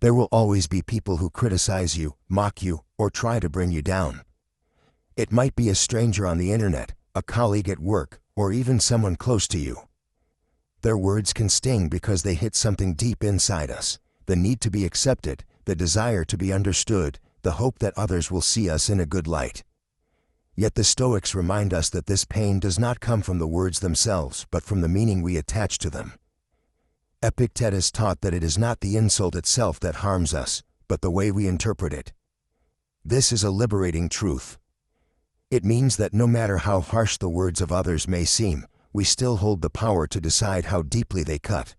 There will always be people who criticize you, mock you, or try to bring you down. It might be a stranger on the internet, a colleague at work, or even someone close to you. Their words can sting because they hit something deep inside us: the need to be accepted, the desire to be understood, the hope that others will see us in a good light. Yet the Stoics remind us that this pain does not come from the words themselves, but from the meaning we attach to them. Epictetus taught that it is not the insult itself that harms us, but the way we interpret it. This is a liberating truth. It means that no matter how harsh the words of others may seem, we still hold the power to decide how deeply they cut.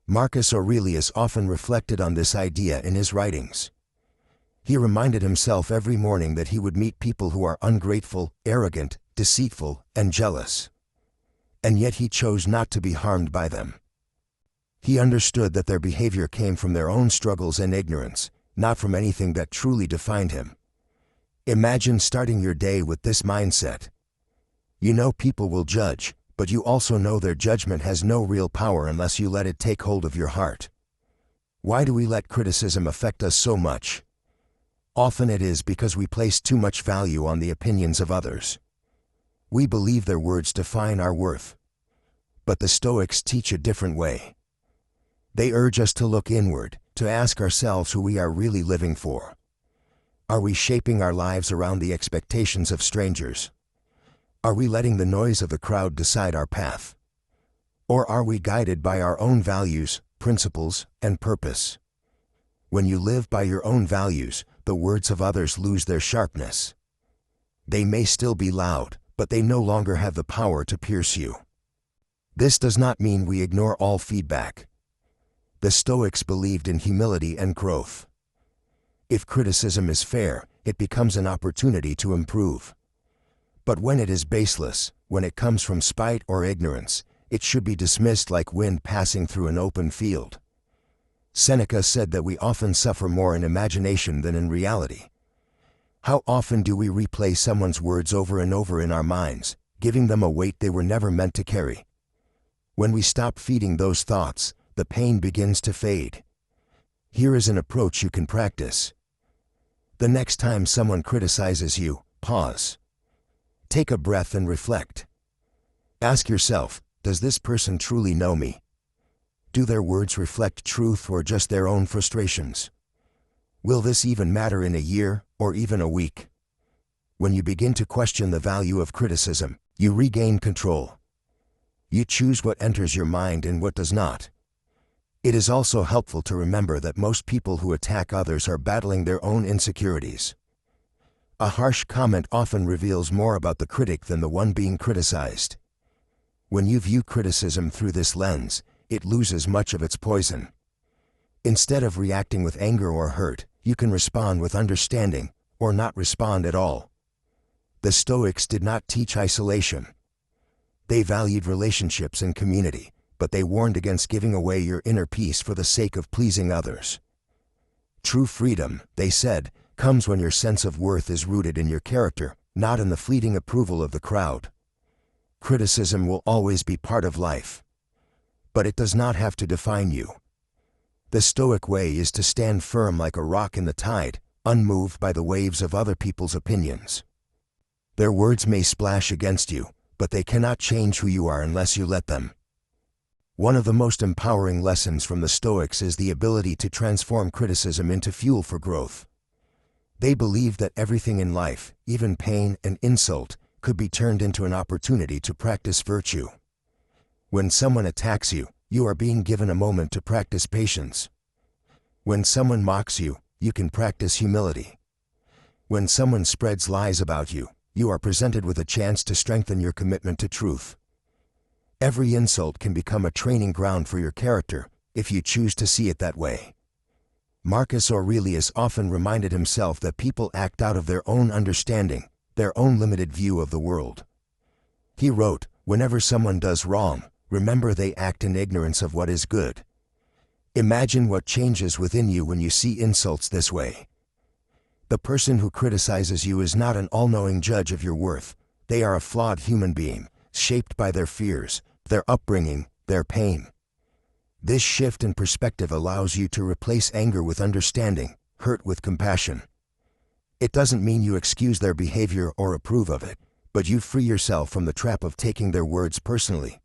Marcus Aurelius often reflected on this idea in his writings. He reminded himself every morning that he would meet people who are ungrateful, arrogant, deceitful, and jealous. And yet he chose not to be harmed by them. He understood that their behavior came from their own struggles and ignorance, not from anything that truly defined him. Imagine starting your day with this mindset. You know people will judge, but you also know their judgment has no real power unless you let it take hold of your heart. Why do we let criticism affect us so much? Often it is because we place too much value on the opinions of others. We believe their words define our worth. But the Stoics teach a different way. They urge us to look inward, to ask ourselves who we are really living for. Are we shaping our lives around the expectations of strangers? Are we letting the noise of the crowd decide our path? Or are we guided by our own values, principles, and purpose? When you live by your own values, the words of others lose their sharpness. They may still be loud, but they no longer have the power to pierce you. This does not mean we ignore all feedback. The Stoics believed in humility and growth. If criticism is fair, it becomes an opportunity to improve. But when it is baseless, when it comes from spite or ignorance, it should be dismissed like wind passing through an open field. Seneca said that we often suffer more in imagination than in reality. How often do we replay someone's words over and over in our minds, giving them a weight they were never meant to carry? When we stop feeding those thoughts, the pain begins to fade. Here is an approach you can practice. The next time someone criticizes you, pause. Take a breath and reflect. Ask yourself, does this person truly know me? Do their words reflect truth or just their own frustrations? Will this even matter in a year or even a week? When you begin to question the value of criticism, you regain control. You choose what enters your mind and what does not. It is also helpful to remember that most people who attack others are battling their own insecurities. A harsh comment often reveals more about the critic than the one being criticized. When you view criticism through this lens, it loses much of its poison. Instead of reacting with anger or hurt, you can respond with understanding, or not respond at all. The Stoics did not teach isolation. They valued relationships and community, but they warned against giving away your inner peace for the sake of pleasing others. True freedom, they said, comes when your sense of worth is rooted in your character, not in the fleeting approval of the crowd. Criticism will always be part of life. But it does not have to define you. The Stoic way is to stand firm like a rock in the tide, unmoved by the waves of other people's opinions. Their words may splash against you, but they cannot change who you are unless you let them. One of the most empowering lessons from the Stoics is the ability to transform criticism into fuel for growth. They believed that everything in life, even pain and insult, could be turned into an opportunity to practice virtue. When someone attacks you, you are being given a moment to practice patience. When someone mocks you, you can practice humility. When someone spreads lies about you, you are presented with a chance to strengthen your commitment to truth. Every insult can become a training ground for your character, if you choose to see it that way. Marcus Aurelius often reminded himself that people act out of their own understanding, their own limited view of the world. He wrote, "Whenever someone does wrong, remember they act in ignorance of what is good." Imagine what changes within you when you see insults this way. The person who criticizes you is not an all-knowing judge of your worth. They are a flawed human being, shaped by their fears, their upbringing, their pain. This shift in perspective allows you to replace anger with understanding, hurt with compassion. It doesn't mean you excuse their behavior or approve of it, but you free yourself from the trap of taking their words personally.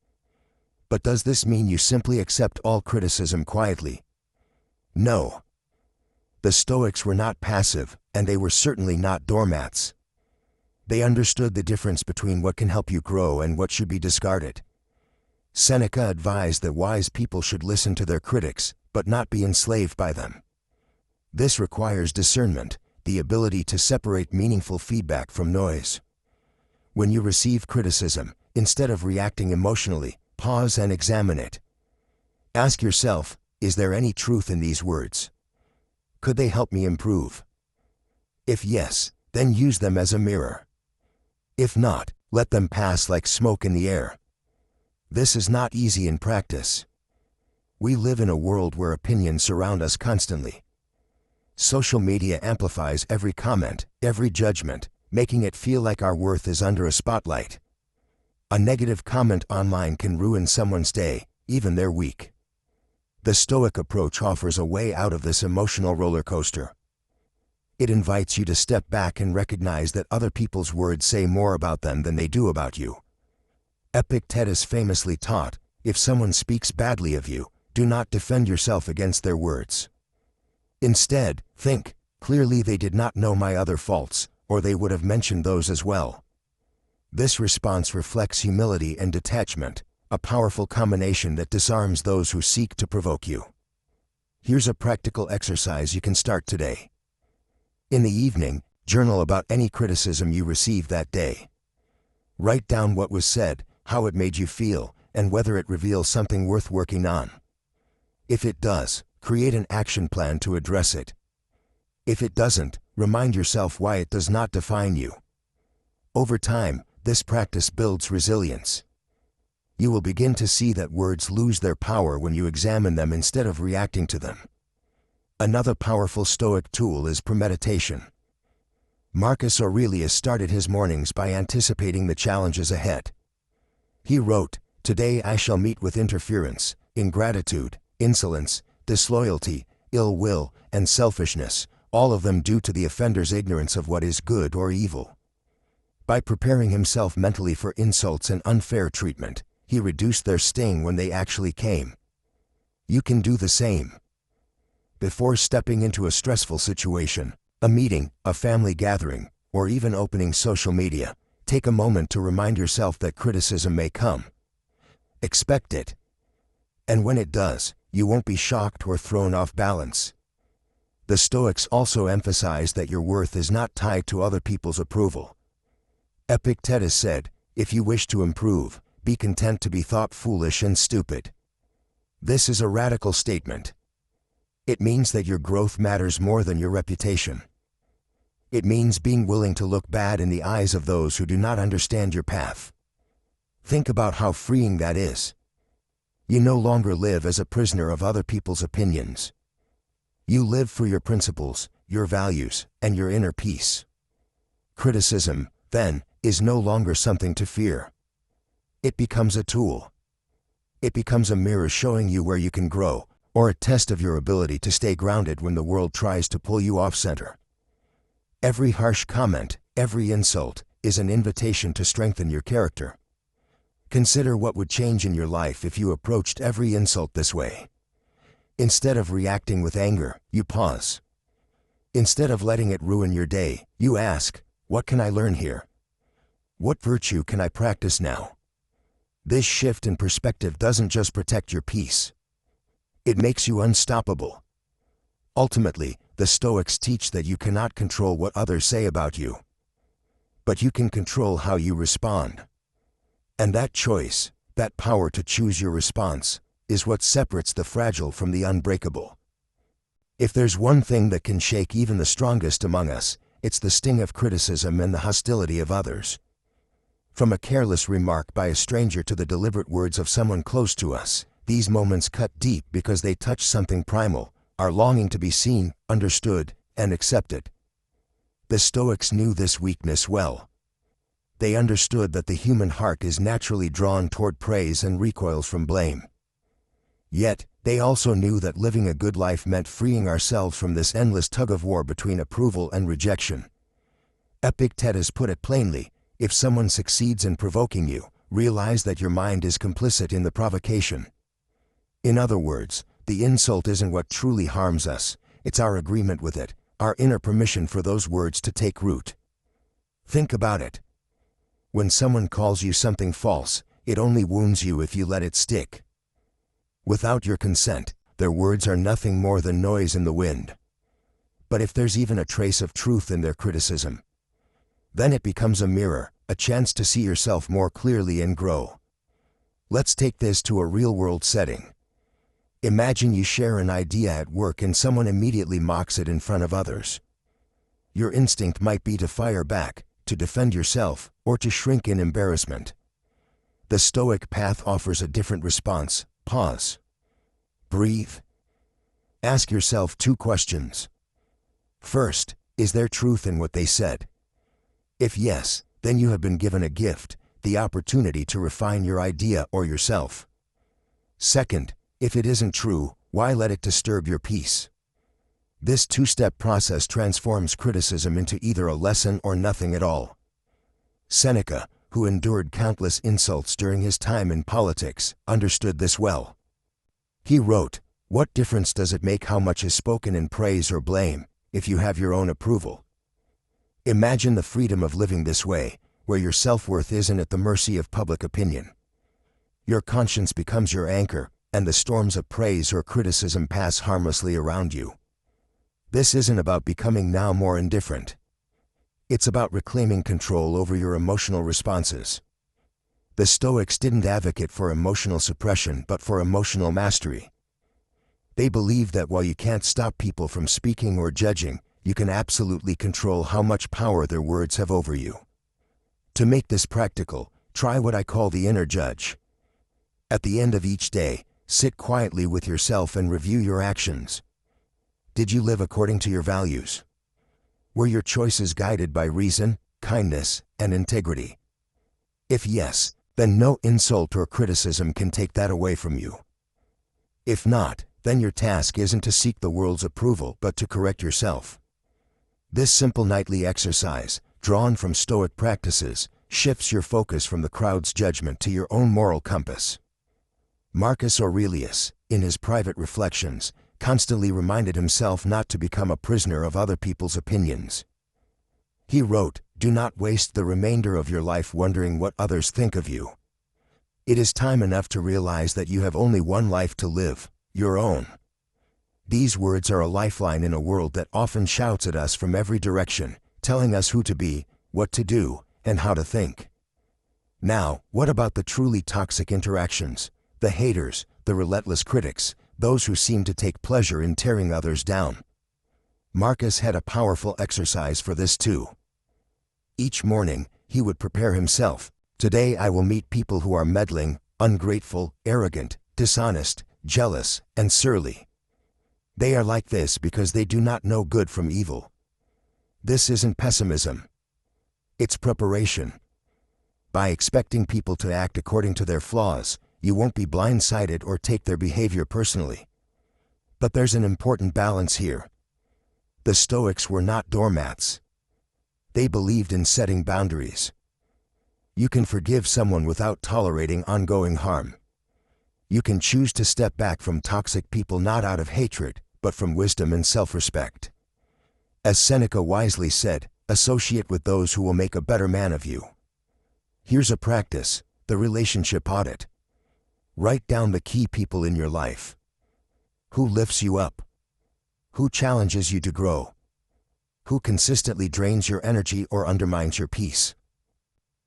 But does this mean you simply accept all criticism quietly? No. The Stoics were not passive, and they were certainly not doormats. They understood the difference between what can help you grow and what should be discarded. Seneca advised that wise people should listen to their critics, but not be enslaved by them. This requires discernment, the ability to separate meaningful feedback from noise. When you receive criticism, instead of reacting emotionally, pause and examine it. Ask yourself, is there any truth in these words? Could they help me improve? If yes, then use them as a mirror. If not, let them pass like smoke in the air. This is not easy in practice. We live in a world where opinions surround us constantly. Social media amplifies every comment, every judgment, making it feel like our worth is under a spotlight. A negative comment online can ruin someone's day, even their week. The Stoic approach offers a way out of this emotional roller coaster. It invites you to step back and recognize that other people's words say more about them than they do about you. Epictetus famously taught, if someone speaks badly of you, do not defend yourself against their words. Instead, think, clearly they did not know my other faults, or they would have mentioned those as well. This response reflects humility and detachment, a powerful combination that disarms those who seek to provoke you. Here's a practical exercise you can start today. In the evening, journal about any criticism you received that day. Write down what was said, how it made you feel, and whether it reveals something worth working on. If it does, create an action plan to address it. If it doesn't, remind yourself why it does not define you. Over time, this practice builds resilience. You will begin to see that words lose their power when you examine them instead of reacting to them. Another powerful Stoic tool is premeditation. Marcus Aurelius started his mornings by anticipating the challenges ahead. He wrote, "Today I shall meet with interference, ingratitude, insolence, disloyalty, ill will, and selfishness, all of them due to the offender's ignorance of what is good or evil." By preparing himself mentally for insults and unfair treatment, he reduced their sting when they actually came. You can do the same. Before stepping into a stressful situation, a meeting, a family gathering, or even opening social media, take a moment to remind yourself that criticism may come. Expect it. And when it does, you won't be shocked or thrown off balance. The Stoics also emphasize that your worth is not tied to other people's approval. Epictetus said, "If you wish to improve, be content to be thought foolish and stupid." This is a radical statement. It means that your growth matters more than your reputation. It means being willing to look bad in the eyes of those who do not understand your path. Think about how freeing that is. You no longer live as a prisoner of other people's opinions. You live for your principles, your values, and your inner peace. Criticism, then, is no longer something to fear. It becomes a tool. It becomes a mirror showing you where you can grow, or a test of your ability to stay grounded when the world tries to pull you off center. Every harsh comment, every insult, is an invitation to strengthen your character. Consider what would change in your life if you approached every insult this way. Instead of reacting with anger, you pause. Instead of letting it ruin your day, you ask, what can I learn here? What virtue can I practice now? This shift in perspective doesn't just protect your peace. It makes you unstoppable. Ultimately, the Stoics teach that you cannot control what others say about you. But you can control how you respond. And that choice, that power to choose your response, is what separates the fragile from the unbreakable. If there's one thing that can shake even the strongest among us, it's the sting of criticism and the hostility of others. From a careless remark by a stranger to the deliberate words of someone close to us, these moments cut deep because they touch something primal, our longing to be seen, understood, and accepted. The Stoics knew this weakness well. They understood that the human heart is naturally drawn toward praise and recoils from blame. Yet, They also knew that living a good life meant freeing ourselves from this endless tug-of-war between approval and rejection. Epictetus put it plainly, if someone succeeds in provoking you, realize that your mind is complicit in the provocation. In other words, the insult isn't what truly harms us, it's our agreement with it, our inner permission for those words to take root. Think about it. When someone calls you something false, it only wounds you if you let it stick. Without your consent, their words are nothing more than noise in the wind. But if there's even a trace of truth in their criticism, then it becomes a mirror, a chance to see yourself more clearly and grow. Let's take this to a real-world setting. Imagine you share an idea at work and someone immediately mocks it in front of others. Your instinct might be to fire back, to defend yourself, or to shrink in embarrassment. The Stoic path offers a different response. Pause. Breathe. Ask yourself 2 questions. First, is there truth in what they said? If yes, then you have been given a gift, the opportunity to refine your idea or yourself. Second, if it isn't true, why let it disturb your peace? This 2-step process transforms criticism into either a lesson or nothing at all. Seneca, who endured countless insults during his time in politics, understood this well. He wrote, "What difference does it make how much is spoken in praise or blame, if you have your own approval?" Imagine the freedom of living this way, where your self-worth isn't at the mercy of public opinion. Your conscience becomes your anchor, and the storms of praise or criticism pass harmlessly around you. This isn't about becoming now more indifferent. It's about reclaiming control over your emotional responses. The Stoics didn't advocate for emotional suppression but for emotional mastery. They believed that while you can't stop people from speaking or judging, you can absolutely control how much power their words have over you. To make this practical, try what I call the inner judge. At the end of each day, sit quietly with yourself and review your actions. Did you live according to your values? Were your choices guided by reason, kindness, and integrity? If yes, then no insult or criticism can take that away from you. If not, then your task isn't to seek the world's approval but to correct yourself. This simple nightly exercise, drawn from Stoic practices, shifts your focus from the crowd's judgment to your own moral compass. Marcus Aurelius, in his private reflections, constantly reminded himself not to become a prisoner of other people's opinions. He wrote, "Do not waste the remainder of your life wondering what others think of you. It is time enough to realize that you have only one life to live, your own." These words are a lifeline in a world that often shouts at us from every direction, telling us who to be, what to do, and how to think. Now, what about the truly toxic interactions? The haters, the relentless critics, those who seem to take pleasure in tearing others down. Marcus had a powerful exercise for this too. Each morning, he would prepare himself. Today I will meet people who are meddling, ungrateful, arrogant, dishonest, jealous, and surly. They are like this because they do not know good from evil. This isn't pessimism. It's preparation. By expecting people to act according to their flaws, you won't be blindsided or take their behavior personally. But there's an important balance here. The Stoics were not doormats. They believed in setting boundaries. You can forgive someone without tolerating ongoing harm. You can choose to step back from toxic people not out of hatred, but from wisdom and self-respect. As Seneca wisely said, associate with those who will make a better man of you. Here's a practice, the relationship audit. Write down the key people in your life. Who lifts you up? Who challenges you to grow? Who consistently drains your energy or undermines your peace?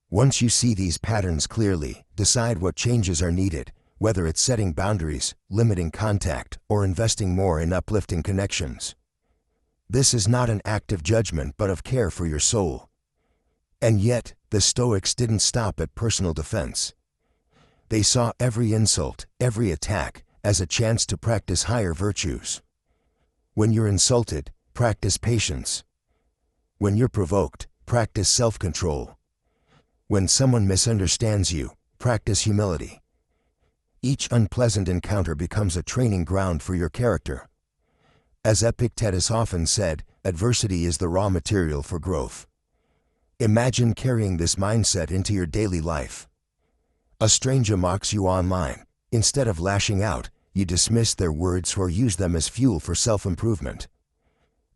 Once you see these patterns clearly, decide what changes are needed, whether it's setting boundaries, limiting contact, or investing more in uplifting connections. This is not an act of judgment but of care for your soul. And yet, the Stoics didn't stop at personal defense. They saw every insult, every attack, as a chance to practice higher virtues. When you're insulted, practice patience. When you're provoked, practice self-control. When someone misunderstands you, practice humility. Each unpleasant encounter becomes a training ground for your character. As Epictetus often said, adversity is the raw material for growth. Imagine carrying this mindset into your daily life. A stranger mocks you online. Instead of lashing out, you dismiss their words or use them as fuel for self-improvement.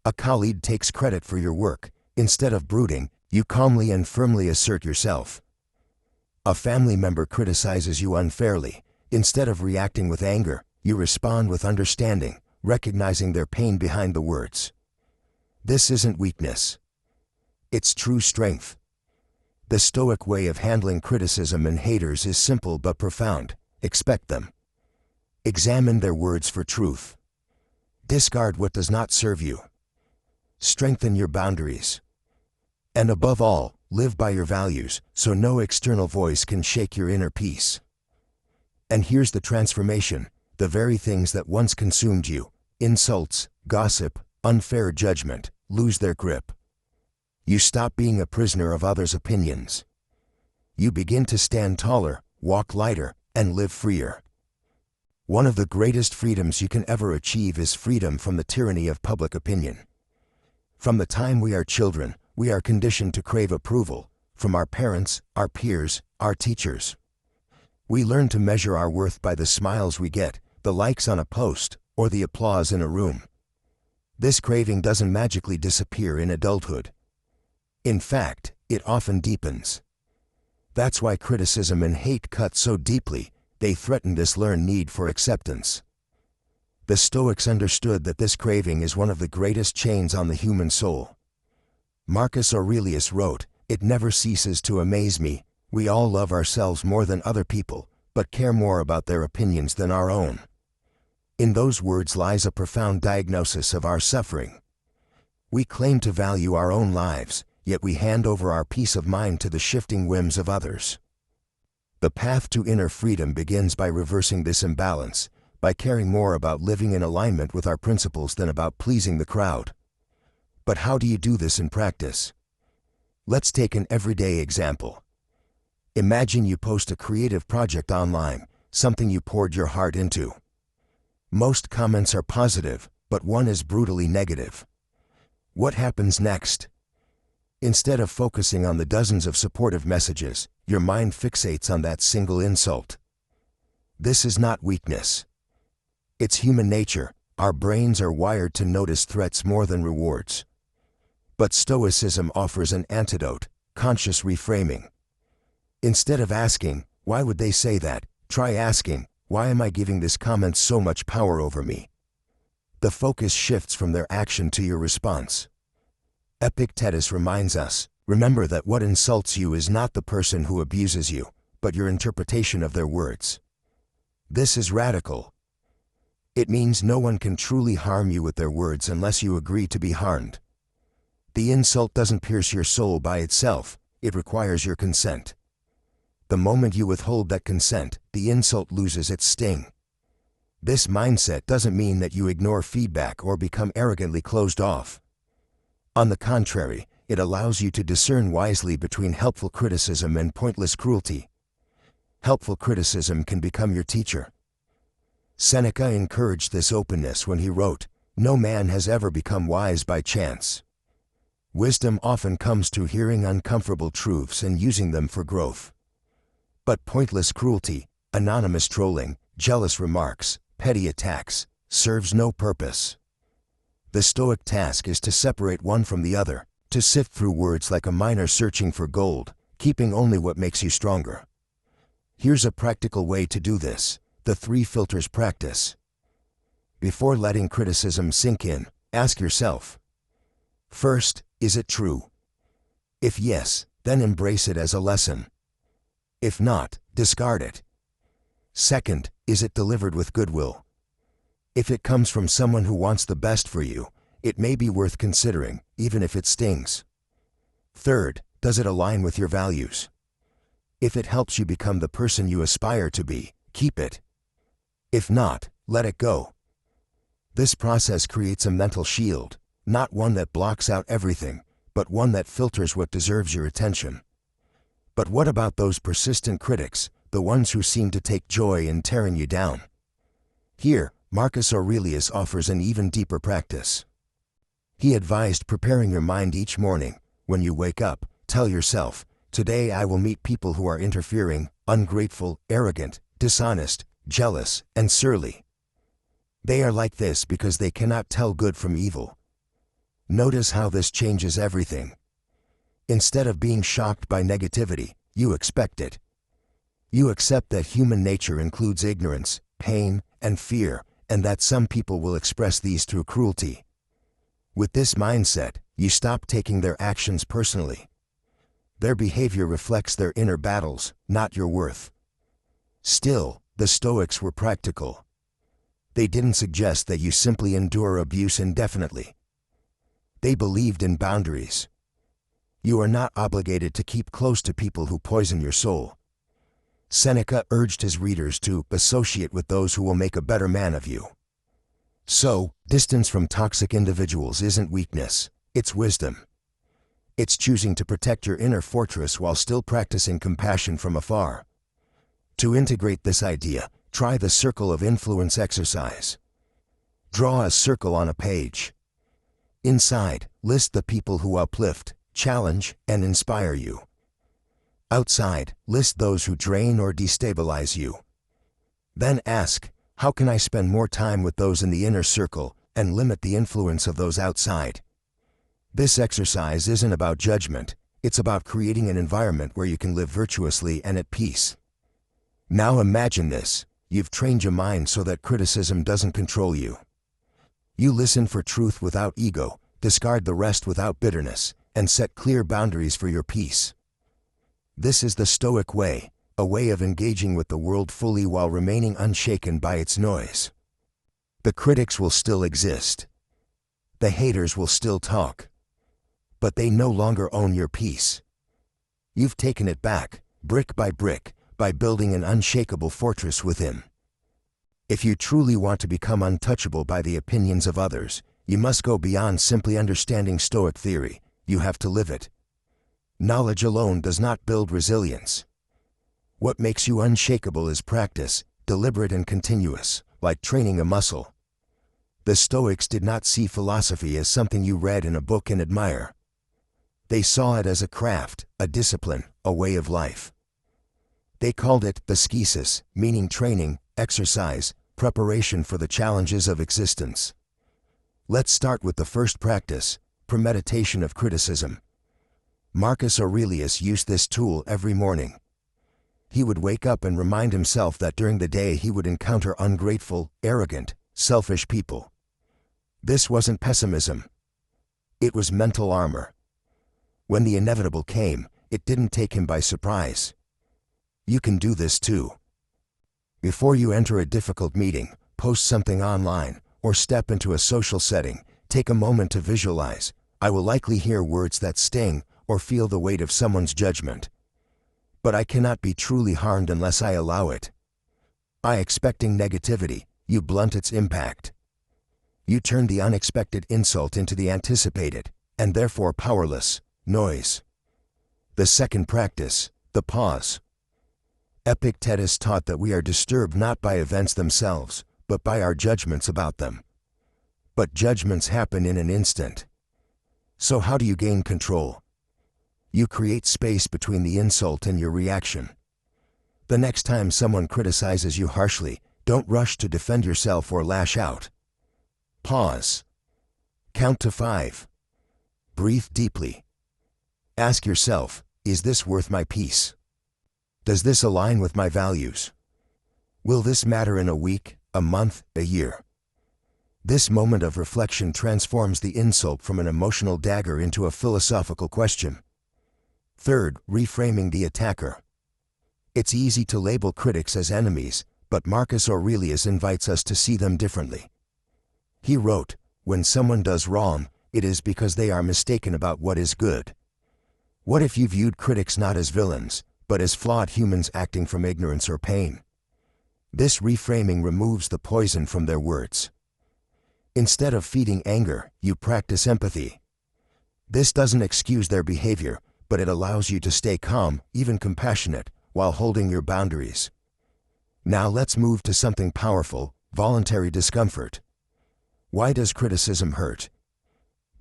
A colleague takes credit for your work. Instead of brooding, you calmly and firmly assert yourself. A family member criticizes you unfairly. Instead of reacting with anger, you respond with understanding, recognizing their pain behind the words. This isn't weakness. It's true strength. The Stoic way of handling criticism and haters is simple but profound. Expect them. Examine their words for truth. Discard what does not serve you. Strengthen your boundaries. And above all, live by your values, so no external voice can shake your inner peace. And here's the transformation: the very things that once consumed you, insults, gossip, unfair judgment, lose their grip. You stop being a prisoner of others' opinions. You begin to stand taller, walk lighter, and live freer. One of the greatest freedoms you can ever achieve is freedom from the tyranny of public opinion. From the time we are children, we are conditioned to crave approval from our parents, our peers, our teachers. We learn to measure our worth by the smiles we get, the likes on a post, or the applause in a room. This craving doesn't magically disappear in adulthood. In fact, it often deepens. That's why criticism and hate cut so deeply. They threaten this learned need for acceptance. The Stoics understood that this craving is one of the greatest chains on the human soul. Marcus Aurelius wrote, "It never ceases to amaze me. We all love ourselves more than other people, but care more about their opinions than our own." In those words lies a profound diagnosis of our suffering. We claim to value our own lives, yet we hand over our peace of mind to the shifting whims of others. The path to inner freedom begins by reversing this imbalance, by caring more about living in alignment with our principles than about pleasing the crowd. But how do you do this in practice? Let's take an everyday example. Imagine you post a creative project online, something you poured your heart into. Most comments are positive, but one is brutally negative. What happens next? Instead of focusing on the dozens of supportive messages, your mind fixates on that single insult. This is not weakness. It's human nature. Our brains are wired to notice threats more than rewards. But Stoicism offers an antidote: conscious reframing. Instead of asking, "Why would they say that?" try asking, "Why am I giving this comment so much power over me?" The focus shifts from their action to your response. Epictetus reminds us, remember that what insults you is not the person who abuses you, but your interpretation of their words. This is radical. It means no one can truly harm you with their words unless you agree to be harmed. The insult doesn't pierce your soul by itself, it requires your consent. The moment you withhold that consent, the insult loses its sting. This mindset doesn't mean that you ignore feedback or become arrogantly closed off. On the contrary, it allows you to discern wisely between helpful criticism and pointless cruelty. Helpful criticism can become your teacher. Seneca encouraged this openness when he wrote, "No man has ever become wise by chance." Wisdom often comes through hearing uncomfortable truths and using them for growth. But pointless cruelty, anonymous trolling, jealous remarks, petty attacks, serves no purpose. The Stoic task is to separate one from the other, to sift through words like a miner searching for gold, keeping only what makes you stronger. Here's a practical way to do this: the 3 filters practice. Before letting criticism sink in, ask yourself, first, is it true? If yes, then embrace it as a lesson. If not, discard it. Second, is it delivered with goodwill? If it comes from someone who wants the best for you, it may be worth considering, even if it stings. Third, does it align with your values? If it helps you become the person you aspire to be, keep it. If not, let it go. This process creates a mental shield, not one that blocks out everything, but one that filters what deserves your attention. But what about those persistent critics, the ones who seem to take joy in tearing you down. Here, Marcus Aurelius offers an even deeper practice. He advised preparing your mind each morning. When you wake up, tell yourself, "Today I will meet people who are interfering, ungrateful, arrogant, dishonest, jealous, and surly. They are like this because they cannot tell good from evil." Notice how this changes everything. Instead of being shocked by negativity, you expect it. You accept that human nature includes ignorance, pain, and fear, and that some people will express these through cruelty. With this mindset, you stop taking their actions personally. Their behavior reflects their inner battles, not your worth. Still, the Stoics were practical. They didn't suggest that you simply endure abuse indefinitely. They believed in boundaries. You are not obligated to keep close to people who poison your soul. Seneca urged his readers to associate with those who will make a better man of you. So, distance from toxic individuals isn't weakness, it's wisdom. It's choosing to protect your inner fortress while still practicing compassion from afar. To integrate this idea, try the circle of influence exercise. Draw a circle on a page. Inside, list the people who uplift, challenge, and inspire you. Outside, list those who drain or destabilize you. Then ask, how can I spend more time with those in the inner circle and limit the influence of those outside? This exercise isn't about judgment, it's about creating an environment where you can live virtuously and at peace. Now imagine this, you've trained your mind so that criticism doesn't control you. You listen for truth without ego, discard the rest without bitterness, and set clear boundaries for your peace. This is the Stoic way, a way of engaging with the world fully while remaining unshaken by its noise. The critics will still exist. The haters will still talk. But they no longer own your peace. You've taken it back, brick, by building an unshakable fortress within. If you truly want to become untouchable by the opinions of others, you must go beyond simply understanding Stoic theory, you have to live it. Knowledge alone does not build resilience. What makes you unshakable is practice, deliberate and continuous, like training a muscle. The Stoics did not see philosophy as something you read in a book and admire. They saw it as a craft, a discipline, a way of life. They called it ascesis, meaning training, exercise, preparation for the challenges of existence. Let's start with the first practice, premeditation of criticism. Marcus Aurelius used this tool every morning. He would wake up and remind himself that during the day he would encounter ungrateful, arrogant, selfish people. This wasn't pessimism. It was mental armor. When the inevitable came, it didn't take him by surprise. You can do this too. Before you enter a difficult meeting, post something online, or step into a social setting, take a moment to visualize, I will likely hear words that sting, or feel the weight of someone's judgment. But I cannot be truly harmed unless I allow it. By expecting negativity, you blunt its impact. You turn the unexpected insult into the anticipated, and therefore powerless, noise. The second practice, the pause. Epictetus taught that we are disturbed not by events themselves, but by our judgments about them. But judgments happen in an instant. So how do you gain control? You create space between the insult and your reaction. The next time someone criticizes you harshly, don't rush to defend yourself or lash out. Pause. Count to 5. Breathe deeply. Ask yourself, is this worth my peace? Does this align with my values? Will this matter in a week, a month, a year? This moment of reflection transforms the insult from an emotional dagger into a philosophical question. Third, reframing the attacker. It's easy to label critics as enemies, but Marcus Aurelius invites us to see them differently. He wrote, "When someone does wrong, it is because they are mistaken about what is good." What if you viewed critics not as villains, but as flawed humans acting from ignorance or pain? This reframing removes the poison from their words. Instead of feeding anger, you practice empathy. This doesn't excuse their behavior, but it allows you to stay calm, even compassionate, while holding your boundaries. Now let's move to something powerful: voluntary discomfort. Why does criticism hurt?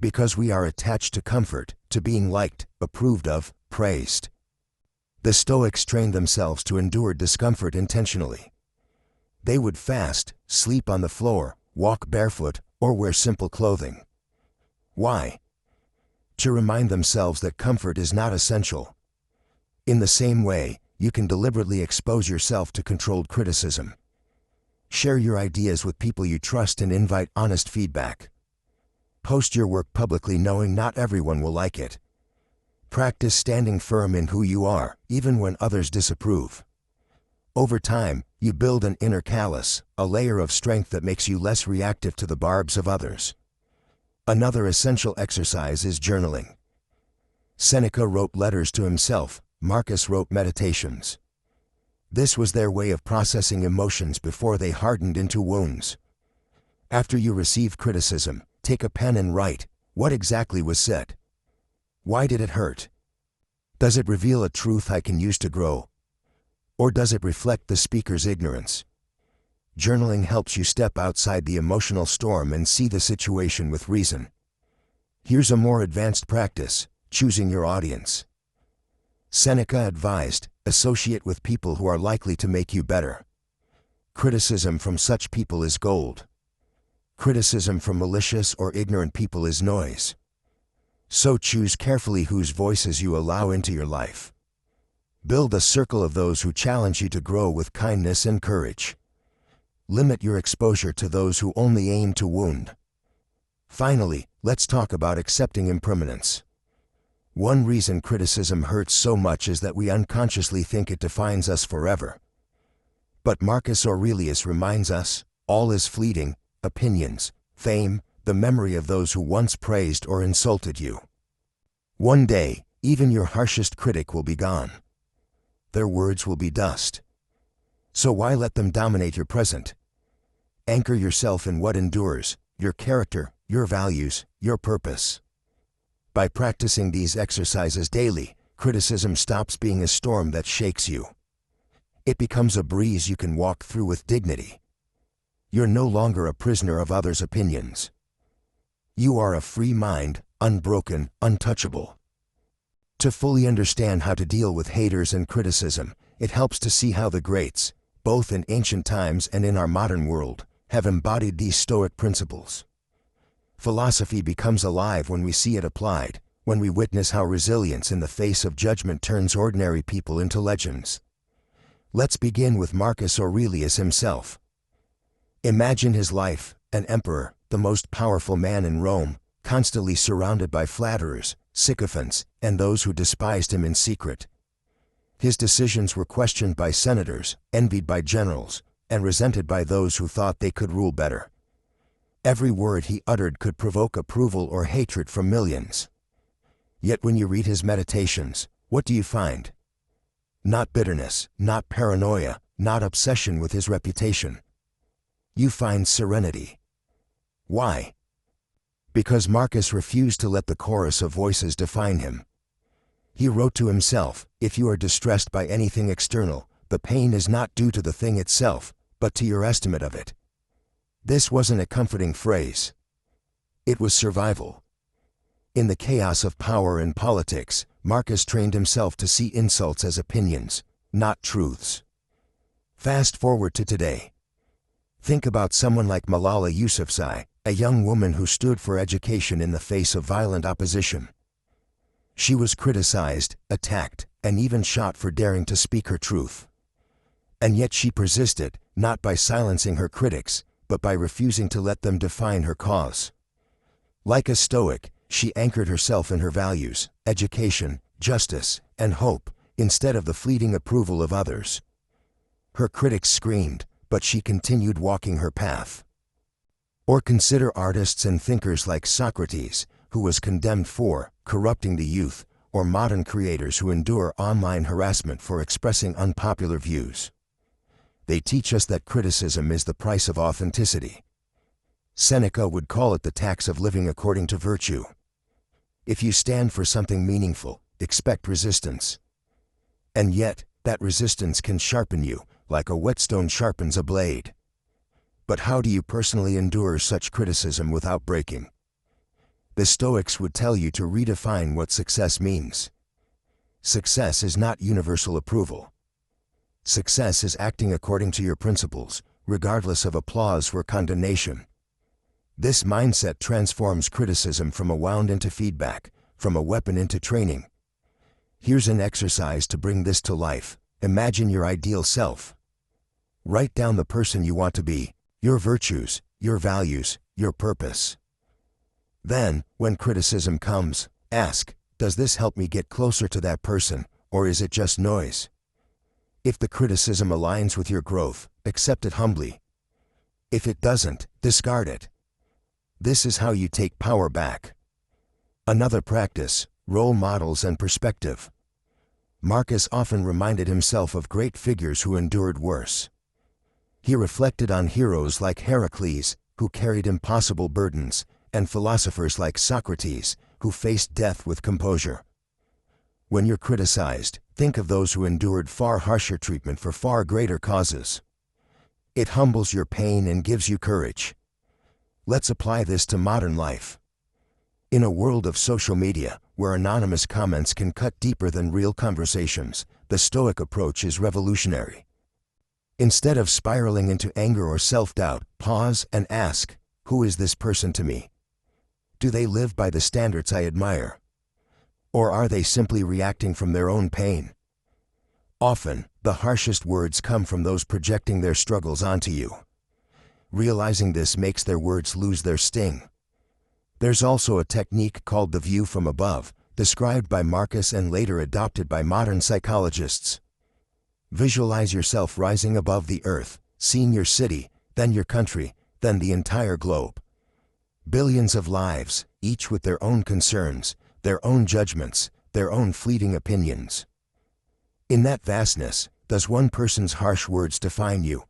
Because we are attached to comfort, to being liked, approved of, praised. The Stoics trained themselves to endure discomfort intentionally. They would fast, sleep on the floor, walk barefoot, or wear simple clothing. Why? To remind themselves that comfort is not essential. In the same way, you can deliberately expose yourself to controlled criticism. Share your ideas with people you trust and invite honest feedback. Post your work publicly knowing not everyone will like it. Practice standing firm in who you are, even when others disapprove. Over time, you build an inner callus, a layer of strength that makes you less reactive to the barbs of others. Another essential exercise is journaling. Seneca wrote letters to himself, Marcus wrote meditations. This was their way of processing emotions before they hardened into wounds. After you receive criticism, take a pen and write, what exactly was said? Why did it hurt? Does it reveal a truth I can use to grow? Or does it reflect the speaker's ignorance? Journaling helps you step outside the emotional storm and see the situation with reason. Here's a more advanced practice: choosing your audience. Seneca advised, associate with people who are likely to make you better. Criticism from such people is gold. Criticism from malicious or ignorant people is noise. So choose carefully whose voices you allow into your life. Build a circle of those who challenge you to grow with kindness and courage. Limit your exposure to those who only aim to wound. Finally, let's talk about accepting impermanence. One reason criticism hurts so much is that we unconsciously think it defines us forever. But Marcus Aurelius reminds us, all is fleeting: opinions, fame, the memory of those who once praised or insulted you. One day, even your harshest critic will be gone. Their words will be dust. So why let them dominate your present? Anchor yourself in what endures: your character, your values, your purpose. By practicing these exercises daily, criticism stops being a storm that shakes you. It becomes a breeze you can walk through with dignity. You're no longer a prisoner of others' opinions. You are a free mind, unbroken, untouchable. To fully understand how to deal with haters and criticism, it helps to see how the greats, both in ancient times and in our modern world, have embodied these Stoic principles. Philosophy becomes alive when we see it applied, when we witness how resilience in the face of judgment turns ordinary people into legends. Let's begin with Marcus Aurelius himself. Imagine his life: an emperor, the most powerful man in Rome, constantly surrounded by flatterers, sycophants, and those who despised him in secret. His decisions were questioned by senators, envied by generals, and resented by those who thought they could rule better. Every word he uttered could provoke approval or hatred from millions. Yet when you read his meditations, what do you find? Not bitterness, not paranoia, not obsession with his reputation. You find serenity. Why? Because Marcus refused to let the chorus of voices define him. He wrote to himself, if you are distressed by anything external, the pain is not due to the thing itself, but to your estimate of it. This wasn't a comforting phrase. It was survival. In the chaos of power and politics, Marcus trained himself to see insults as opinions, not truths. Fast forward to today. Think about someone like Malala Yousafzai, a young woman who stood for education in the face of violent opposition. She was criticized, attacked, and even shot for daring to speak her truth. And yet she persisted, not by silencing her critics, but by refusing to let them define her cause. Like a Stoic, she anchored herself in her values: education, justice, and hope, instead of the fleeting approval of others. Her critics screamed, but she continued walking her path. Or consider artists and thinkers like Socrates, who was condemned for corrupting the youth, or modern creators who endure online harassment for expressing unpopular views. They teach us that criticism is the price of authenticity. Seneca would call it the tax of living according to virtue. If you stand for something meaningful, expect resistance. And yet, that resistance can sharpen you, like a whetstone sharpens a blade. But how do you personally endure such criticism without breaking? The Stoics would tell you to redefine what success means. Success is not universal approval. Success is acting according to your principles, regardless of applause or condemnation. This mindset transforms criticism from a wound into feedback, from a weapon into training. Here's an exercise to bring this to life. Imagine your ideal self. Write down the person you want to be, your virtues, your values, your purpose. Then, when criticism comes, ask, does this help me get closer to that person, or is it just noise? If the criticism aligns with your growth, accept it humbly. If it doesn't, discard it. This is how you take power back. Another practice, role models and perspective. Marcus often reminded himself of great figures who endured worse. He reflected on heroes like Heracles, who carried impossible burdens, and philosophers like Socrates, who faced death with composure. When you're criticized, think of those who endured far harsher treatment for far greater causes. It humbles your pain and gives you courage. Let's apply this to modern life. In a world of social media, where anonymous comments can cut deeper than real conversations, the Stoic approach is revolutionary. Instead of spiraling into anger or self-doubt, pause and ask, who is this person to me? Do they live by the standards I admire? Or are they simply reacting from their own pain? Often, the harshest words come from those projecting their struggles onto you. Realizing this makes their words lose their sting. There's also a technique called the view from above, described by Marcus and later adopted by modern psychologists. Visualize yourself rising above the earth, seeing your city, then your country, then the entire globe. Billions of lives, each with their own concerns, their own judgments, their own fleeting opinions. In that vastness, does one person's harsh words define you?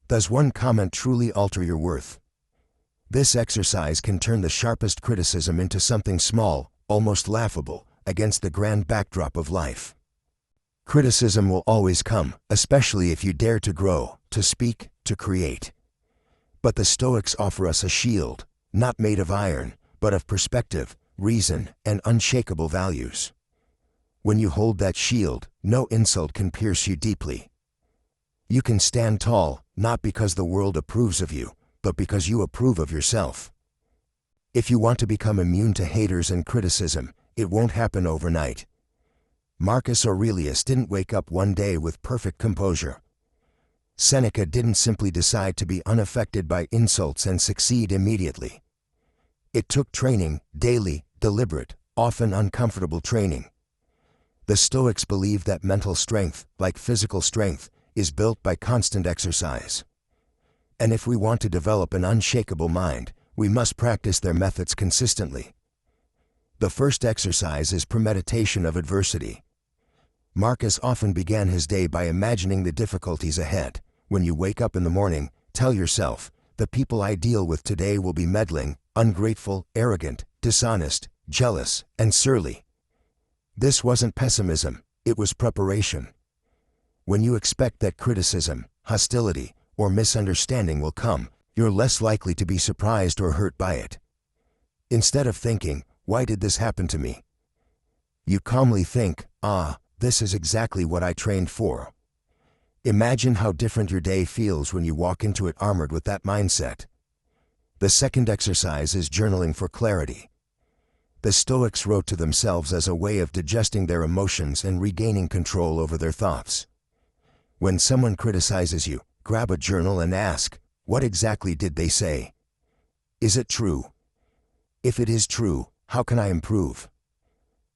Does one comment truly alter your worth? This exercise can turn the sharpest criticism into something small, almost laughable, against the grand backdrop of life. Criticism will always come, especially if you dare to grow, to speak, to create. But the Stoics offer us a shield, not made of iron, but of perspective, reason, and unshakable values. When you hold that shield, no insult can pierce you deeply. You can stand tall, not because the world approves of you, but because you approve of yourself. If you want to become immune to haters and criticism, it won't happen overnight. Marcus Aurelius didn't wake up one day with perfect composure. Seneca didn't simply decide to be unaffected by insults and succeed immediately. It took training, daily, deliberate, often uncomfortable training. The Stoics believe that mental strength, like physical strength, is built by constant exercise. And if we want to develop an unshakable mind, we must practice their methods consistently. The first exercise is premeditation of adversity. Marcus often began his day by imagining the difficulties ahead. When you wake up in the morning, tell yourself, the people I deal with today will be meddling, ungrateful, arrogant, dishonest, jealous, and surly. This wasn't pessimism, it was preparation. When you expect that criticism, hostility, or misunderstanding will come, you're less likely to be surprised or hurt by it. Instead of thinking, why did this happen to me? You calmly think, this is exactly what I trained for. Imagine how different your day feels when you walk into it armored with that mindset. The second exercise is journaling for clarity. The Stoics wrote to themselves as a way of digesting their emotions and regaining control over their thoughts. When someone criticizes you, grab a journal and ask, what exactly did they say? Is it true? If it is true, how can I improve?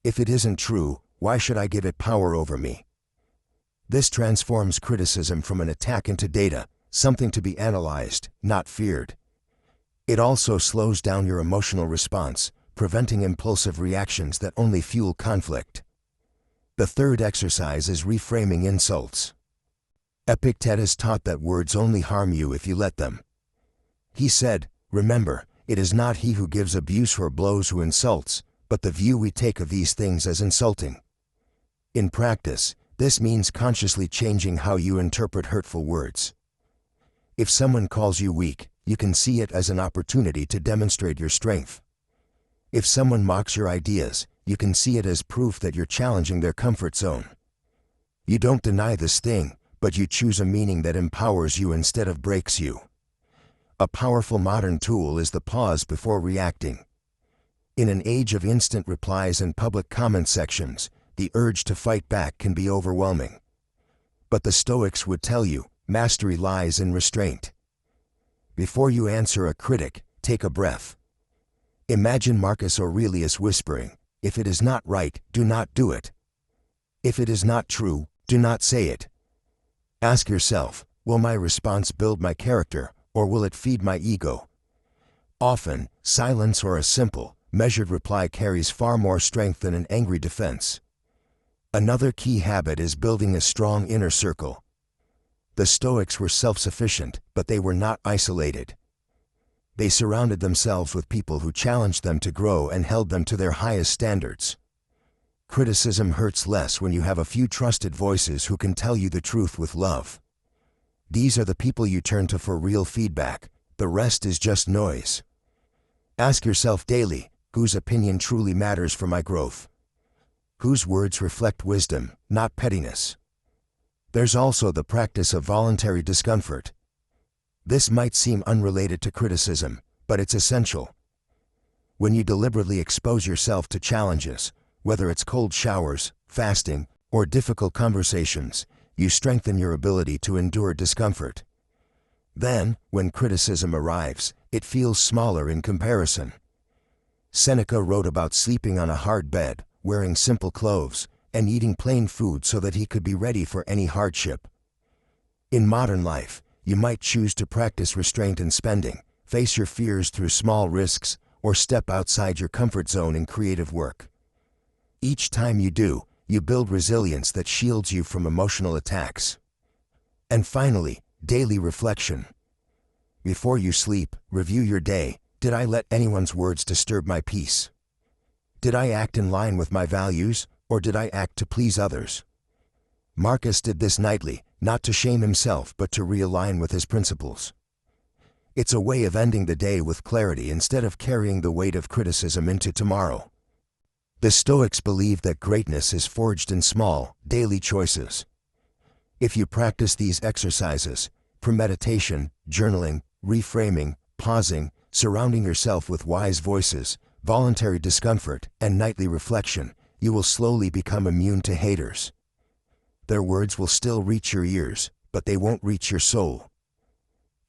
If it isn't true, why should I give it power over me? This transforms criticism from an attack into data, something to be analyzed, not feared. It also slows down your emotional response, preventing impulsive reactions that only fuel conflict. The third exercise is reframing insults. Epictetus taught that words only harm you if you let them. He said, remember, it is not he who gives abuse or blows who insults, but the view we take of these things as insulting. In practice, This means consciously changing how you interpret hurtful words. If someone calls you weak, you can see it as an opportunity to demonstrate your strength. If someone mocks your ideas, you can see it as proof that you're challenging their comfort zone. You don't deny this thing, but you choose a meaning that empowers you instead of breaks you. A powerful modern tool is the pause before reacting. In an age of instant replies and public comment sections, the urge to fight back can be overwhelming. But the Stoics would tell you, mastery lies in restraint. Before you answer a critic, take a breath. Imagine Marcus Aurelius whispering, "If it is not right, do not do it. If it is not true, do not say it." Ask yourself, will my response build my character, or will it feed my ego? Often, silence or a simple, measured reply carries far more strength than an angry defense. Another key habit is building a strong inner circle. The Stoics were self-sufficient, but they were not isolated. They surrounded themselves with people who challenged them to grow and held them to their highest standards. Criticism hurts less when you have a few trusted voices who can tell you the truth with love. These are the people you turn to for real feedback. The rest is just noise. Ask yourself daily, whose opinion truly matters for my growth? Whose words reflect wisdom, not pettiness? There's also the practice of voluntary discomfort. This might seem unrelated to criticism, but it's essential. When you deliberately expose yourself to challenges, whether it's cold showers, fasting, or difficult conversations, you strengthen your ability to endure discomfort. Then, when criticism arrives, it feels smaller in comparison. Seneca wrote about sleeping on a hard bed, wearing simple clothes, and eating plain food so that he could be ready for any hardship. In modern life, you might choose to practice restraint in spending, face your fears through small risks, or step outside your comfort zone in creative work. Each time you do, you build resilience that shields you from emotional attacks. And finally, daily reflection. Before you sleep, review your day. Did I let anyone's words disturb my peace? Did I act in line with my values, or did I act to please others? Marcus did this nightly, not to shame himself but to realign with his principles. It's a way of ending the day with clarity instead of carrying the weight of criticism into tomorrow. The Stoics believed that greatness is forged in small, daily choices. If you practice these exercises, premeditation, journaling, reframing, pausing, surrounding yourself with wise voices, voluntary discomfort, and nightly reflection, you will slowly become immune to haters. Their words will still reach your ears, but they won't reach your soul.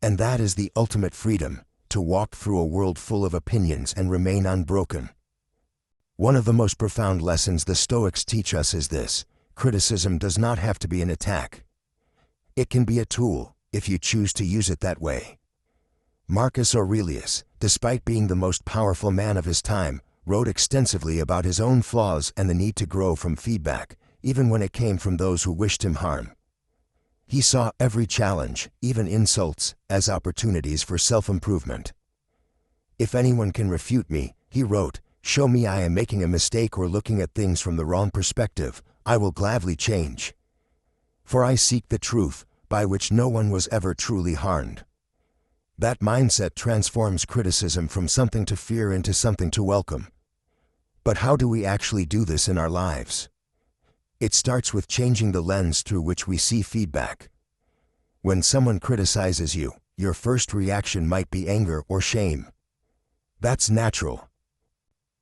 And that is the ultimate freedom, to walk through a world full of opinions and remain unbroken. One of the most profound lessons the Stoics teach us is this: criticism does not have to be an attack. It can be a tool, if you choose to use it that way. Marcus Aurelius, despite being the most powerful man of his time, wrote extensively about his own flaws and the need to grow from feedback, even when it came from those who wished him harm. He saw every challenge, even insults, as opportunities for self-improvement. "If anyone can refute me," he wrote, "show me I am making a mistake or looking at things from the wrong perspective, I will gladly change. For I seek the truth, by which no one was ever truly harmed." That mindset transforms criticism from something to fear into something to welcome. But how do we actually do this in our lives? It starts with changing the lens through which we see feedback. When someone criticizes you, your first reaction might be anger or shame. That's natural.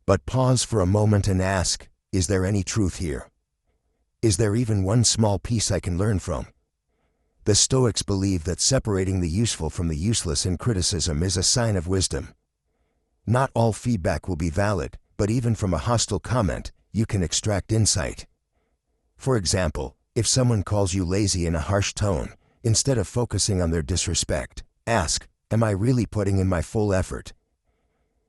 But pause for a moment and ask, is there any truth here? Is there even one small piece I can learn from? The Stoics believe that separating the useful from the useless in criticism is a sign of wisdom. Not all feedback will be valid, but even from a hostile comment, you can extract insight. For example, if someone calls you lazy in a harsh tone, instead of focusing on their disrespect, ask, am I really putting in my full effort?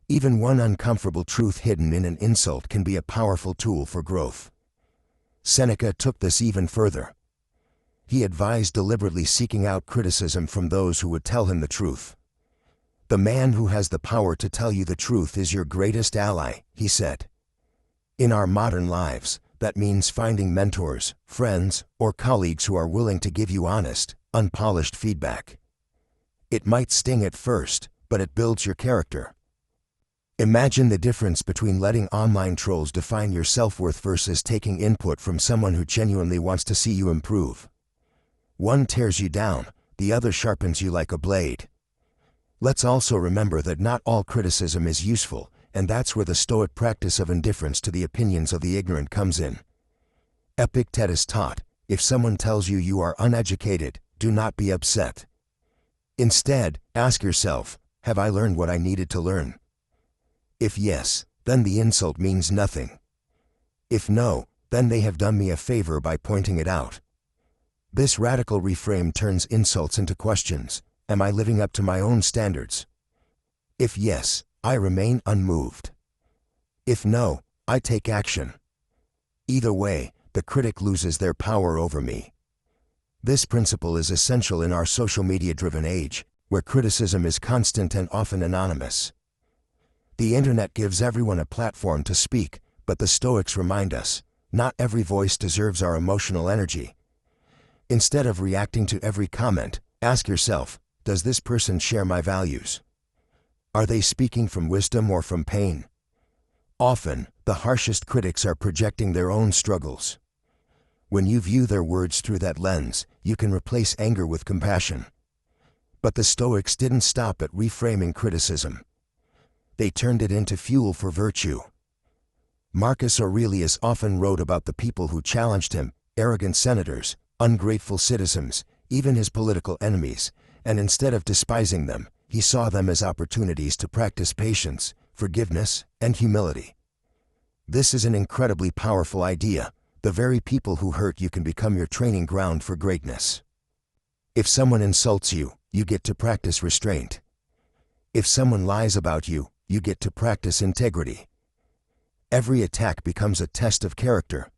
Even one uncomfortable truth hidden in an insult can be a powerful tool for growth. Seneca took this even further. He advised deliberately seeking out criticism from those who would tell him the truth. "The man who has the power to tell you the truth is your greatest ally," he said. In our modern lives, that means finding mentors, friends, or colleagues who are willing to give you honest, unpolished feedback. It might sting at first, but it builds your character. Imagine the difference between letting online trolls define your self-worth versus taking input from someone who genuinely wants to see you improve. One tears you down, the other sharpens you like a blade. Let's also remember that not all criticism is useful, and that's where the Stoic practice of indifference to the opinions of the ignorant comes in. Epictetus taught, if someone tells you you are uneducated, do not be upset. Instead, ask yourself, have I learned what I needed to learn? If yes, then the insult means nothing. If no, then they have done me a favor by pointing it out. This radical reframe turns insults into questions. Am I living up to my own standards? If yes, I remain unmoved. If no, I take action. Either way, the critic loses their power over me. This principle is essential in our social media-driven age, where criticism is constant and often anonymous. The internet gives everyone a platform to speak, but the Stoics remind us, not every voice deserves our emotional energy. Instead of reacting to every comment, ask yourself, does this person share my values? Are they speaking from wisdom or from pain? Often, the harshest critics are projecting their own struggles. When you view their words through that lens, you can replace anger with compassion. But the Stoics didn't stop at reframing criticism. They turned it into fuel for virtue. Marcus Aurelius often wrote about the people who challenged him, arrogant senators, ungrateful citizens, even his political enemies, and instead of despising them, he saw them as opportunities to practice patience, forgiveness, and humility. This is an incredibly powerful idea. The very people who hurt you can become your training ground for greatness. If someone insults you, you get to practice restraint. If someone lies about you, you get to practice integrity. Every attack becomes a test of character.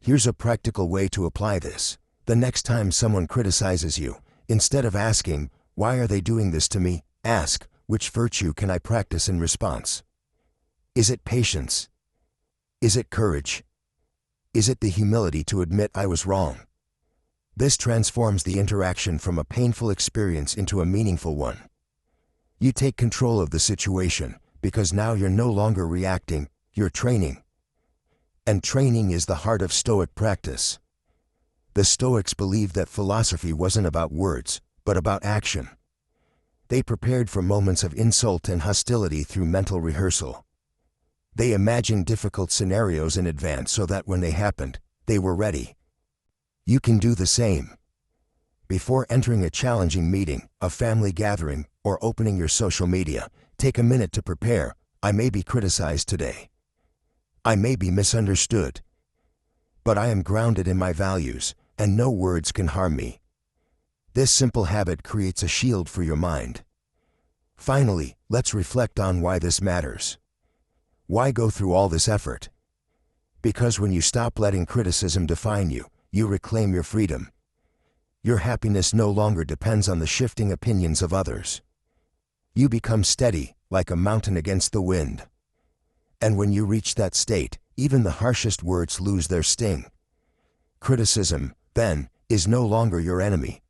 Here's a practical way to apply this. The next time someone criticizes you, instead of asking, why are they doing this to me? Ask, which virtue can I practice in response? Is it patience? Is it courage? Is it the humility to admit I was wrong? This transforms the interaction from a painful experience into a meaningful one. You take control of the situation, because now you're no longer reacting, you're training. And training is the heart of Stoic practice. The Stoics believed that philosophy wasn't about words, but about action. They prepared for moments of insult and hostility through mental rehearsal. They imagined difficult scenarios in advance so that when they happened, they were ready. You can do the same. Before entering a challenging meeting, a family gathering, or opening your social media, take a minute to prepare. I may be criticized today. I may be misunderstood. But I am grounded in my values, and no words can harm me. This simple habit creates a shield for your mind. Finally, let's reflect on why this matters. Why go through all this effort? Because when you stop letting criticism define you, you reclaim your freedom. Your happiness no longer depends on the shifting opinions of others. You become steady, like a mountain against the wind. And when you reach that state, even the harshest words lose their sting. Criticism, then, is no longer your enemy.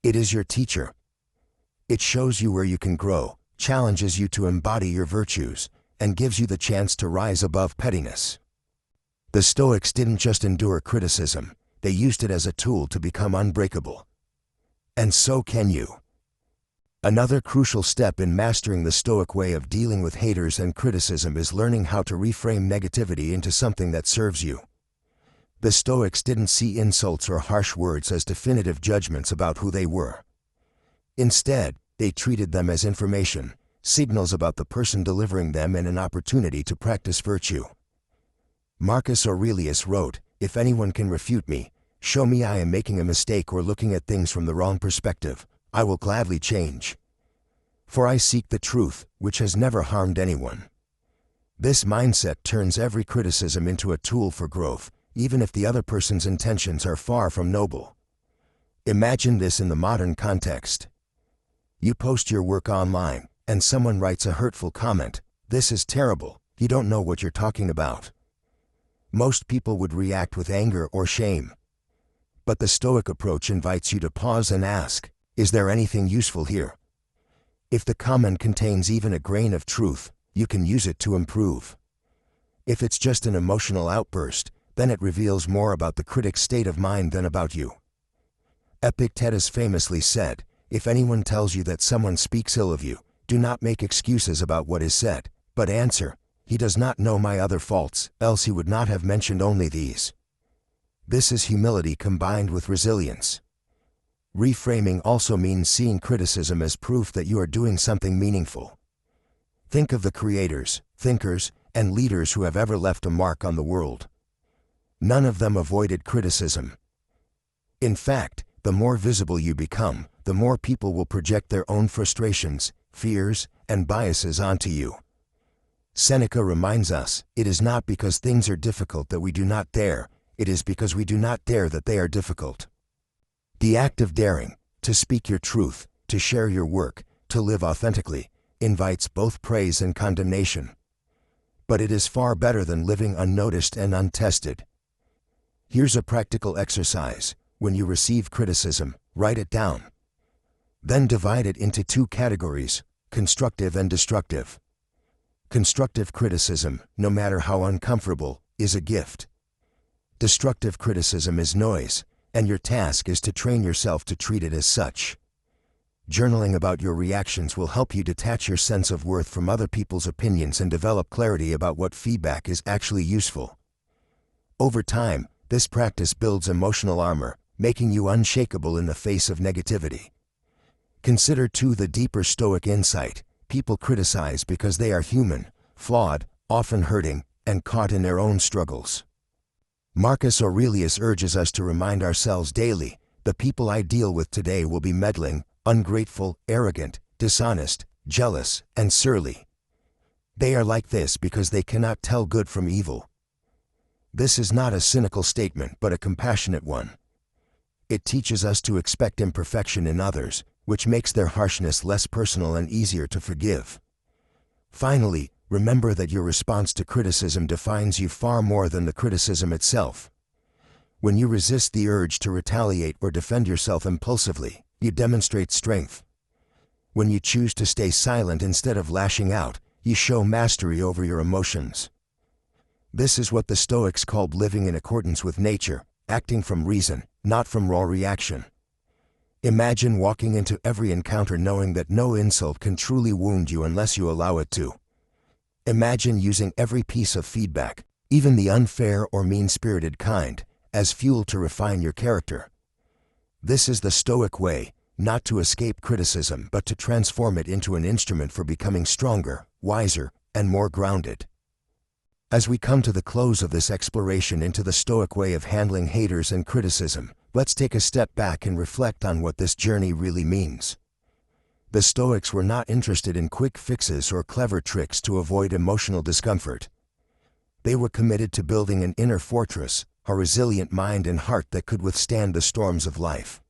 It is your teacher. It shows you where you can grow, challenges you to embody your virtues, and gives you the chance to rise above pettiness. The Stoics didn't just endure criticism, they used it as a tool to become unbreakable. And so can you. Another crucial step in mastering the Stoic way of dealing with haters and criticism is learning how to reframe negativity into something that serves you. The Stoics didn't see insults or harsh words as definitive judgments about who they were. Instead, they treated them as information, signals about the person delivering them, and an opportunity to practice virtue. Marcus Aurelius wrote, "If anyone can refute me, show me I am making a mistake or looking at things from the wrong perspective, I will gladly change. For I seek the truth, which has never harmed anyone." This mindset turns every criticism into a tool for growth, even if the other person's intentions are far from noble. Imagine this in the modern context. You post your work online, and someone writes a hurtful comment. "This is terrible, you don't know what you're talking about." most people would react with anger or shame. But the Stoic approach invites you to pause and ask, is there anything useful here? If the comment contains even a grain of truth, you can use it to improve. If it's just an emotional outburst, then it reveals more about the critic's state of mind than about you. Epictetus famously said, if anyone tells you that someone speaks ill of you, do not make excuses about what is said, but answer, he does not know my other faults, else he would not have mentioned only these. This is humility combined with resilience. Reframing also means seeing criticism as proof that you are doing something meaningful. Think of the creators, thinkers, and leaders who have ever left a mark on the world. None of them avoided criticism. In fact, the more visible you become, the more people will project their own frustrations, fears, and biases onto you. Seneca reminds us, it is not because things are difficult that we do not dare, it is because we do not dare that they are difficult. The act of daring, to speak your truth, to share your work, to live authentically, invites both praise and condemnation. But it is far better than living unnoticed and untested. Here's a practical exercise. When you receive criticism, write it down. Then divide it into two categories, constructive and destructive. Constructive criticism, no matter how uncomfortable, is a gift. Destructive criticism is noise, and your task is to train yourself to treat it as such. Journaling about your reactions will help you detach your sense of worth from other people's opinions and develop clarity about what feedback is actually useful. Over time, this practice builds emotional armor, making you unshakable in the face of negativity. Consider too the deeper Stoic insight. People criticize because they are human, flawed, often hurting, and caught in their own struggles. Marcus Aurelius urges us to remind ourselves daily, the people I deal with today will be meddling, ungrateful, arrogant, dishonest, jealous, and surly. They are like this because they cannot tell good from evil. This is not a cynical statement but a compassionate one. It teaches us to expect imperfection in others, which makes their harshness less personal and easier to forgive. Finally, remember that your response to criticism defines you far more than the criticism itself. When you resist the urge to retaliate or defend yourself impulsively, you demonstrate strength. When you choose to stay silent instead of lashing out, you show mastery over your emotions. This is what the Stoics called living in accordance with nature, acting from reason, not from raw reaction. Imagine walking into every encounter knowing that no insult can truly wound you unless you allow it to. Imagine using every piece of feedback, even the unfair or mean-spirited kind, as fuel to refine your character. This is the Stoic way, not to escape criticism but to transform it into an instrument for becoming stronger, wiser, and more grounded. As we come to the close of this exploration into the Stoic way of handling haters and criticism, let's take a step back and reflect on what this journey really means. The Stoics were not interested in quick fixes or clever tricks to avoid emotional discomfort. They were committed to building an inner fortress, a resilient mind and heart that could withstand the storms of life.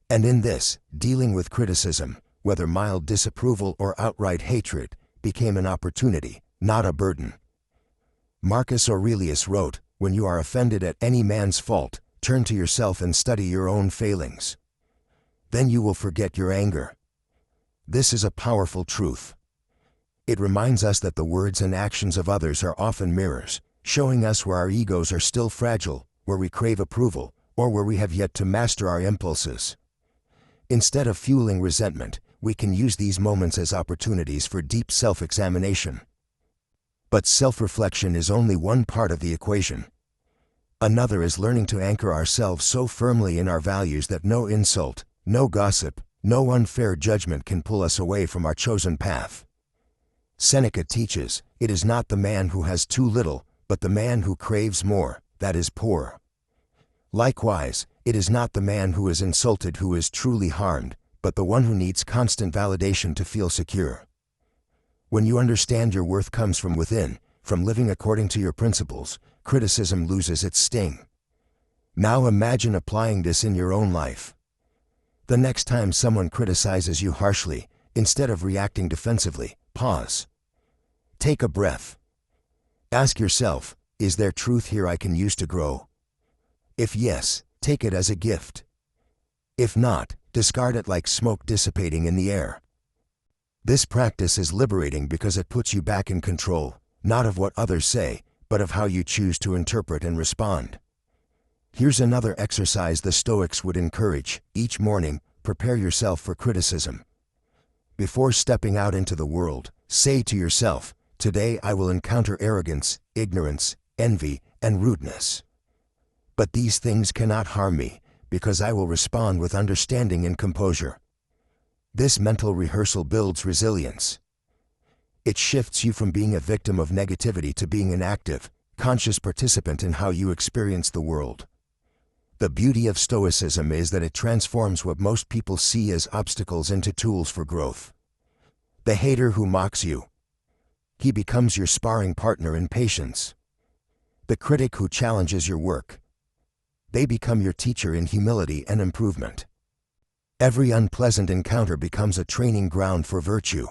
And in this, dealing with criticism, whether mild disapproval or outright hatred, became an opportunity, not a burden. Marcus Aurelius wrote, "When you are offended at any man's fault, turn to yourself and study your own failings. Then you will forget your anger." This is a powerful truth. It reminds us that the words and actions of others are often mirrors, showing us where our egos are still fragile, where we crave approval, or where we have yet to master our impulses. Instead of fueling resentment, we can use these moments as opportunities for deep self-examination. But self-reflection is only one part of the equation. Another is learning to anchor ourselves so firmly in our values that no insult, no gossip, no unfair judgment can pull us away from our chosen path. Seneca teaches, "It is not the man who has too little, but the man who craves more, that is poor." Likewise, it is not the man who is insulted who is truly harmed, but the one who needs constant validation to feel secure. When you understand your worth comes from within, from living according to your principles, criticism loses its sting. Now imagine applying this in your own life. The next time someone criticizes you harshly, instead of reacting defensively, pause. Take a breath. Ask yourself, Is there truth here I can use to grow? If yes, take it as a gift. If not, discard it like smoke dissipating in the air. This practice is liberating because it puts you back in control, not of what others say, but of how you choose to interpret and respond. Here's another exercise the Stoics would encourage. Each morning, prepare yourself for criticism. Before stepping out into the world, say to yourself, "Today I will encounter arrogance, ignorance, envy, and rudeness. But these things cannot harm me, because I will respond with understanding and composure." This mental rehearsal builds resilience. It shifts you from being a victim of negativity to being an active, conscious participant in how you experience the world. The beauty of Stoicism is that it transforms what most people see as obstacles into tools for growth. The hater who mocks you, he becomes your sparring partner in patience. The critic who challenges your work, they become your teacher in humility and improvement. Every unpleasant encounter becomes a training ground for virtue.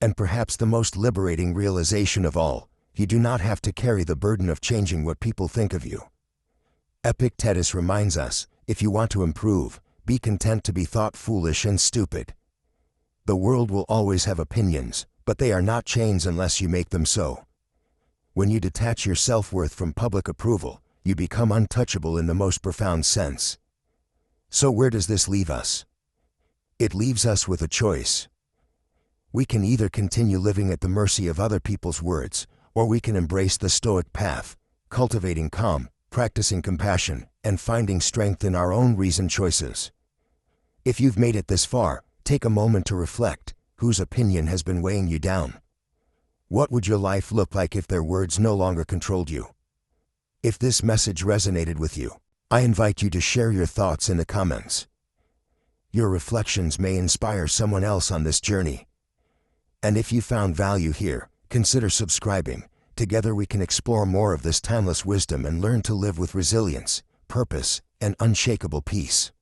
And perhaps the most liberating realization of all, you do not have to carry the burden of changing what people think of you. Epictetus reminds us, if you want to improve, be content to be thought foolish and stupid. The world will always have opinions, but they are not chains unless you make them so. When you detach your self-worth from public approval, you become untouchable in the most profound sense. So where does this leave us? It leaves us with a choice. We can either continue living at the mercy of other people's words, or we can embrace the Stoic path, cultivating calm, practicing compassion, and finding strength in our own reasoned choices. If you've made it this far, take a moment to reflect. Whose opinion has been weighing you down? What would your life look like if their words no longer controlled you? If this message resonated with you, I invite you to share your thoughts in the comments. Your reflections may inspire someone else on this journey. And if you found value here, consider subscribing. Together we can explore more of this timeless wisdom and learn to live with resilience, purpose, and unshakable peace.